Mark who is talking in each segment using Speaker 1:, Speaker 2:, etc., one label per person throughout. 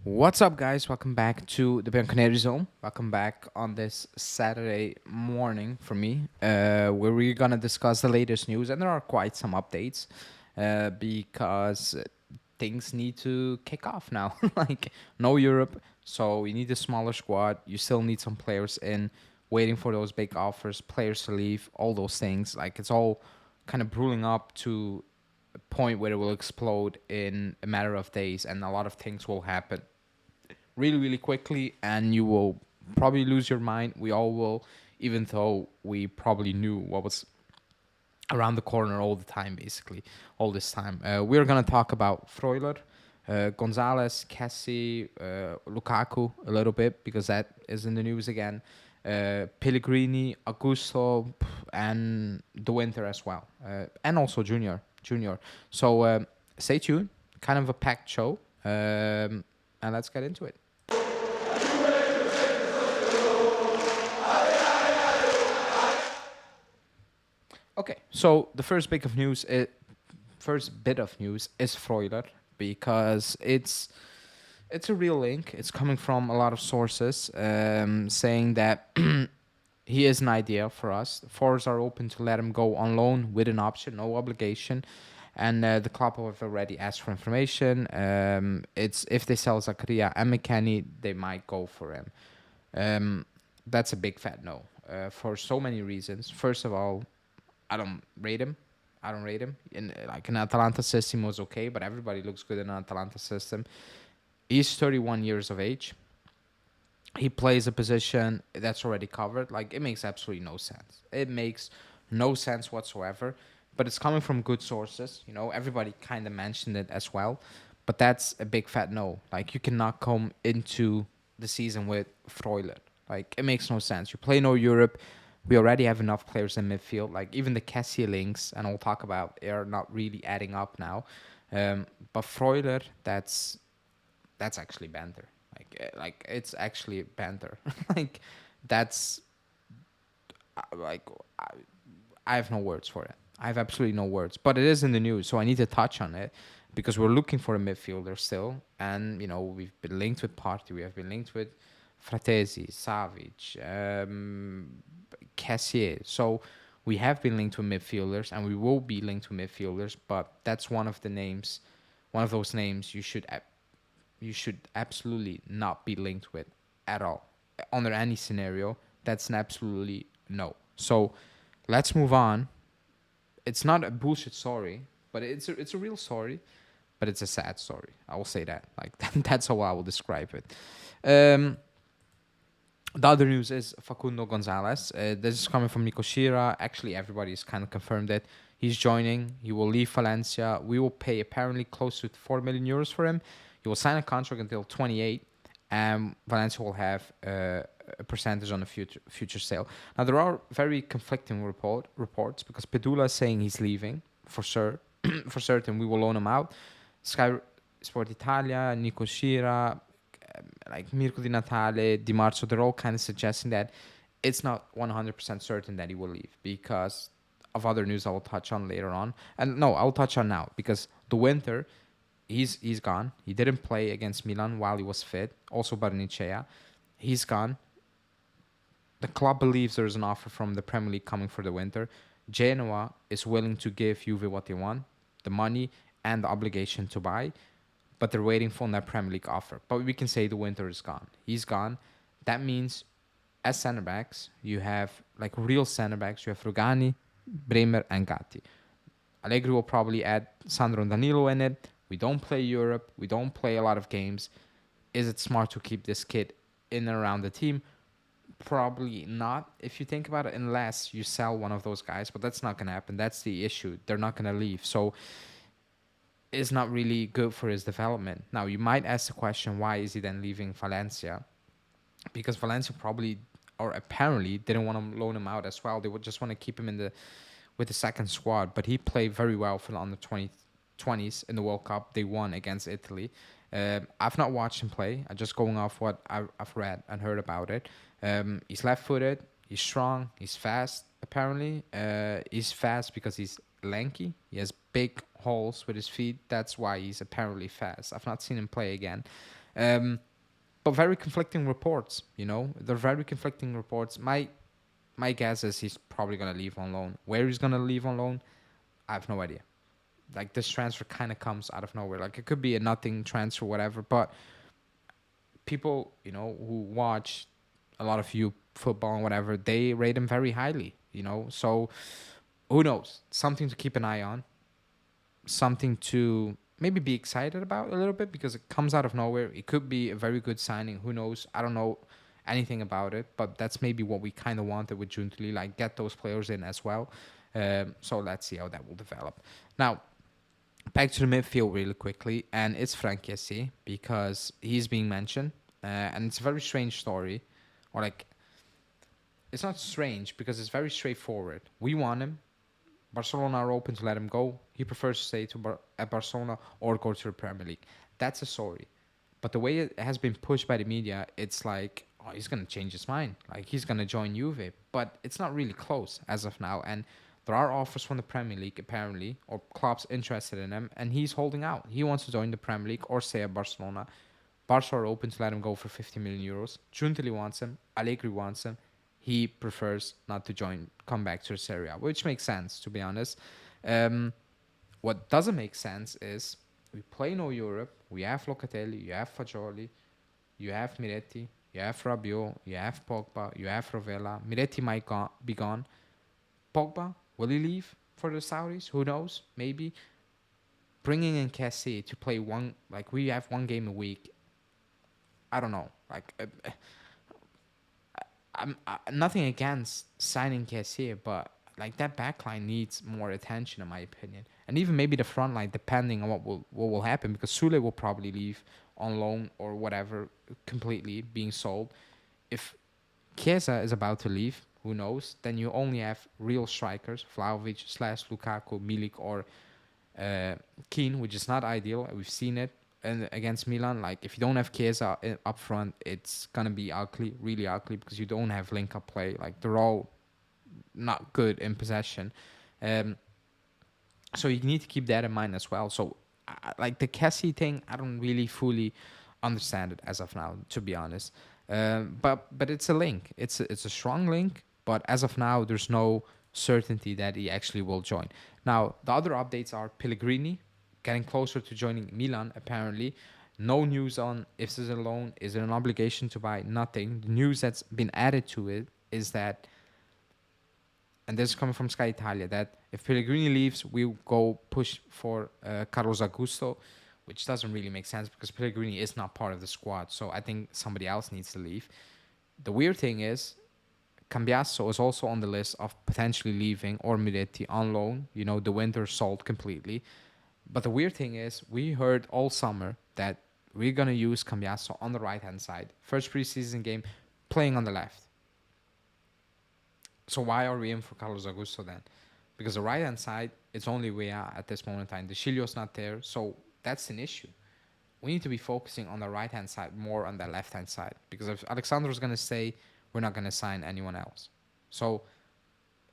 Speaker 1: What's up, guys? Welcome back to the Bianconeri Zone. Welcome back on this Saturday morning for me, where we're gonna discuss the latest news, and there are quite some updates, because things need to kick off now. Like no Europe, so you need a smaller squad. You still need some players in, waiting for those big offers, players to leave, all those things. Like it's all kind of brewing up to a point where it will explode in a matter of days, and a lot of things will happen really, really quickly, and you will probably lose your mind. We all will, even though we probably knew what was around the corner all the time, basically, all this time. We're going to talk about Freuler, Gonzalez, Kessie, Lukaku a little bit, because that is in the news again. Pellegrini, Augusto, and the Winter as well. And also Junior. So stay tuned. Kind of a packed show. And let's get into it. Okay, so the first bit of news is Freuler, because it's a real link. It's coming from a lot of sources, saying that he is an idea for us. The Forwards are open to let him go on loan with an option, no obligation. And the club have already asked for information. It's if they sell Zakaria and McKennie, they might go for him. That's a big fat no, for so many reasons. First of all, I don't rate him. I don't rate him. In like an Atalanta system was okay, but everybody looks good in an Atalanta system. He's 31 years of age. He plays a position that's already covered. Like, it makes absolutely no sense. It makes no sense whatsoever. But it's coming from good sources. You know, everybody kind of mentioned it as well. But that's a big fat no. Like, you cannot come into the season with Freuler. Like, it makes no sense. You play no Europe. We already have enough players in midfield. Like, even the Kessie links, and I'll talk about, are not really adding up now. But Freuler, that's actually banter. Like it's actually banter. Like that's like I have no words for it. I have absolutely no words. But it is in the news, so I need to touch on it, because we're looking for a midfielder still, and you know we've been linked with Partey, we have been linked with Fratesi, Savic, Cassier. So we have been linked with midfielders, and we will be linked with midfielders. But that's one of those names you should absolutely not be linked with at all. Under any scenario, that's an absolutely no. So let's move on. It's not a bullshit story, but it's a real story, but it's a sad story. I will say that. Like that's how I will describe it. The other news is Facundo Gonzalez. This is coming from Nico Shira. Actually, everybody's kind of confirmed it. He's joining. He will leave Valencia. We will pay apparently close to 4 million euros for him. He will sign a contract until 28, and Valencia will have a percentage on the future sale. Now, there are very conflicting reports, because Pedula is saying he's leaving for sure. For certain, we will loan him out. Sky Sport Italia, Nico Shira, like Mirko Di Natale, Di Marzo, they're all kind of suggesting that it's not 100% certain that he will leave, because of other news I will touch on later on. And no, I'll touch on now, because the Winter, he's gone. He didn't play against Milan while he was fit. Also Barnicea, he's gone. The club believes there's an offer from the Premier League coming for the Winter. Genoa is willing to give Juve what they want, the money and the obligation to buy, but they're waiting for that Premier League offer. But we can say the Winter is gone. He's gone. That means, as center backs, you have like real center backs. You have Rugani, Bremer, and Gatti. Allegri will probably add Sandro and Danilo in it. We don't play Europe. We don't play a lot of games. Is it smart to keep this kid in and around the team? Probably not, if you think about it, unless you sell one of those guys. But that's not going to happen. That's the issue. They're not going to leave. So it's not really good for his development. Now, you might ask the question, why is he then leaving Valencia? Because Valencia probably, or apparently, didn't want to loan him out as well. They would just want to keep him with the second squad. But he played very well for the under 20s in the World Cup. They won against Italy. I've not watched him play. I'm just going off what I've read and heard about it. He's left-footed. He's strong. He's fast, apparently. He's fast because he's lanky. He has big holes with his feet. That's why he's apparently fast. I've not seen him play again. Um, but very conflicting reports, They're very conflicting reports. My guess is he's probably gonna leave on loan. Where he's gonna leave on loan, I have no idea. Like this transfer kind of comes out of nowhere. Like it could be a nothing transfer, whatever. But people, who watch a lot of you football and whatever, they rate him very highly. So who knows? Something to keep an eye on. Something to maybe be excited about a little bit because it comes out of nowhere. It could be a very good signing. Who knows? I don't know anything about it, but that's maybe what we kind of wanted with Giuntoli, like get those players in as well. So let's see how that will develop. Now, back to the midfield really quickly, and it's Franck Kessie because he's being mentioned, and it's a very strange story, or like it's not strange because it's very straightforward. We want him. Barcelona are open to let him go. He prefers to stay at Barcelona or go to the Premier League. That's a story. But the way it has been pushed by the media, it's like, oh, he's going to change his mind. Like, he's going to join Juve. But it's not really close as of now. And there are offers from the Premier League, apparently, or clubs interested in him. And he's holding out. He wants to join the Premier League or stay at Barcelona. Barca are open to let him go for 50 million euros. Giuntoli wants him. Allegri wants him. He prefers not to come back to Serie A, which makes sense, to be honest. What doesn't make sense is we play no Europe. We have Locatelli, you have Fagioli, you have Miretti, you have Rabiot, you have Pogba, you have Rovella. Miretti might be gone. Pogba, will he leave for the Saudis? Who knows? Maybe. Bringing in Kessie to play we have one game a week. I don't know. I'm nothing against signing Kessie, but like that backline needs more attention, in my opinion, and even maybe the front line, depending on what will happen, because Sule will probably leave on loan or whatever, completely being sold. If Chiesa is about to leave, who knows? Then you only have real strikers: Vlahovic / Lukaku, Milik, or Keane, which is not ideal. We've seen it. And against Milan, like if you don't have Chiesa up front, it's gonna be ugly, really ugly, because you don't have link-up play. Like they're all not good in possession, so you need to keep that in mind as well. So, like the Kessie thing, I don't really fully understand it as of now, to be honest. But it's a link. It's a strong link, but as of now, there's no certainty that he actually will join. Now, the other updates are Pellegrini getting closer to joining Milan, apparently. No news on if this is a loan, is it an obligation to buy, nothing. The news that's been added to it is that, and this is coming from Sky Italia, that if Pellegrini leaves, we'll go push for Carlos Augusto, which doesn't really make sense because Pellegrini is not part of the squad. So I think somebody else needs to leave. The weird thing is, Cambiasso is also on the list of potentially leaving, or Miretti on loan. The winter sold completely. But the weird thing is, we heard all summer that we're going to use Cambiasso on the right-hand side. First preseason game, playing on the left. So why are we in for Carlos Augusto then? Because the right-hand side, it's only Wea at this moment in time. The Chilio's not there, so that's an issue. We need to be focusing on the right-hand side more on the left-hand side. Because if Alexandro's going to stay, we're not going to sign anyone else. So,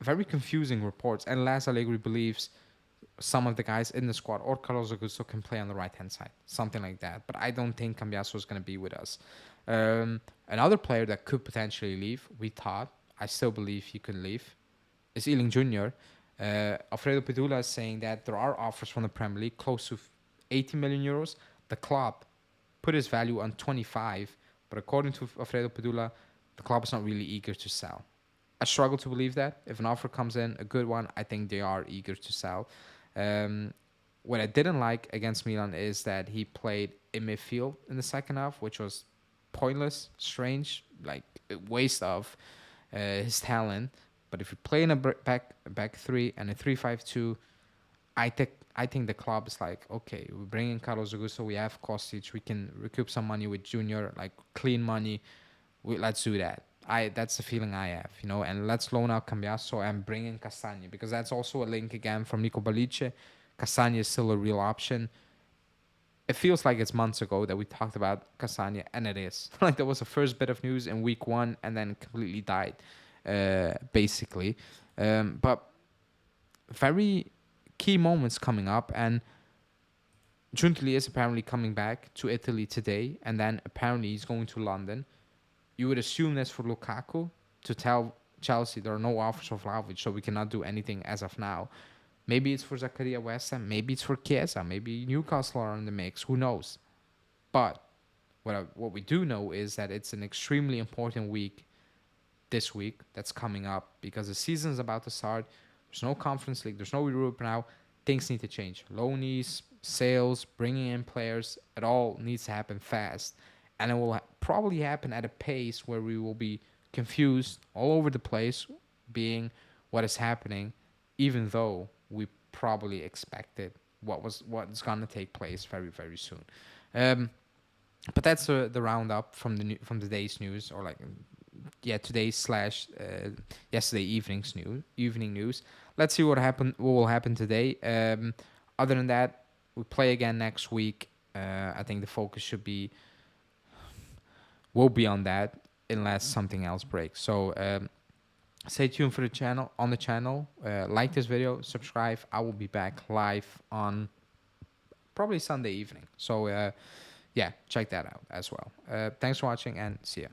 Speaker 1: very confusing reports. And Las Allegri believes some of the guys in the squad or Carlos Augusto can play on the right-hand side. Something like that. But I don't think Cambiasso is going to be with us. Another player that could potentially leave, we thought, I still believe he could leave, is Ealing Jr. Alfredo Pedula is saying that there are offers from the Premier League close to 80 million euros. The club put his value on 25, but according to Alfredo Pedula, the club is not really eager to sell. I struggle to believe that. If an offer comes in, a good one, I think they are eager to sell. What I didn't like against Milan is that he played in midfield in the second half, which was pointless, strange, like a waste of his talent. But if you play in a back three and a 3-5-2, I think the club is like, okay, we bring in Carlos Augusto, we have Kostic, we can recoup some money with Junior, like clean money. Let's do that. That's the feeling I have, and let's loan out Cambiasso and bring in Castagna, because that's also a link again from Nico Balice. Castagna is still a real option. It feels like it's months ago that we talked about Castagna, and it is. Like there was a first bit of news in week 1 and then completely died, basically. But very key moments coming up, and Giuntoli is apparently coming back to Italy today, and then apparently he's going to London. You would assume that's for Lukaku to tell Chelsea there are no offers of Vlahovic, so we cannot do anything as of now. Maybe it's for Zakaria West Ham, maybe it's for Chiesa, maybe Newcastle are in the mix, who knows? But what we do know is that it's an extremely important week this week that's coming up because the season is about to start. There's no Conference League, there's no Europe now. Things need to change. Loanies, sales, bringing in players, it all needs to happen fast. And it will probably happen at a pace where we will be confused all over the place, being what is happening, even though we probably expected what's gonna take place very, very soon. But that's the roundup from the day's news, or like today's slash yesterday evening news. Let's see what will happen today. Other than that, we play again next week. I think the focus will be on that unless something else breaks. So stay tuned for the channel. Like this video, subscribe. I will be back live on probably Sunday evening. So check that out as well. Thanks for watching and see ya.